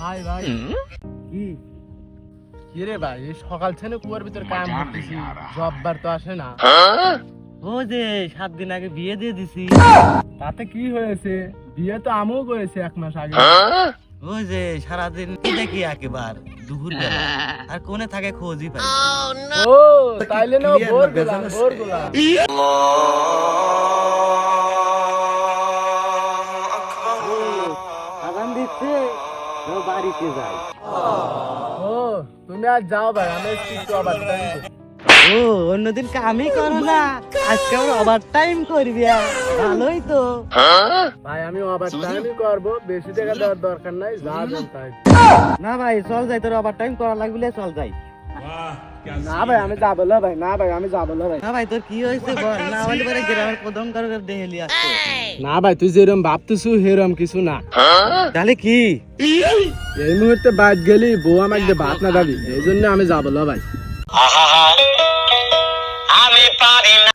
ভাই ভাই কি কি রে ভাই এই সকাল থেকে কুয়ার ভিতর কাম করতেছি জববার তো আসে না। ও যে 7 দিন আগে বিয়ে দিয়ে দিছি। তাতে কি হয়েছে? বিয়ে তো আমিও করেছি 1 মাস আগে। ও যে সারাদিন কি দেখি একেবার দুপুর বেলা আর কোনে থাকে খোঁজই পাই না। ও তাইলে না ভোর গুলা আগাম দিচ্ছে ও বাড়িতে যাই। ও তুমি আজ যাও ভাই, আমি একটু আবার টাইম করি। ও অন্যদিন কামই করো না, আজকে আমরা ওভার টাইম করবি, ভালোই তো। ভাই আমি আবার টাইমই করবো, বেশি টাকা দেওয়ার দরকার নাই, যা দেন তাই। না ভাই চল যাই, তোর ওভার টাইম করা লাগবে, চল যাই। না ভাই আমি যাবো না ভাই, না ভাই আমি যাবো না ভাই। না ভাই তোর কি হয়েছে বল, না হলে পরে গ্রামের প্রথম কারো দেহেলি আসছে। না ভাই তুই যেরকম ভাবতেছু সেরকম কিছু না। তাহলে কি? এই মুহূর্তে বাদ গেলি বউ আমাকে ভাত না দাবি, এই জন্য আমি যাবো না ভাই। আমি পারি না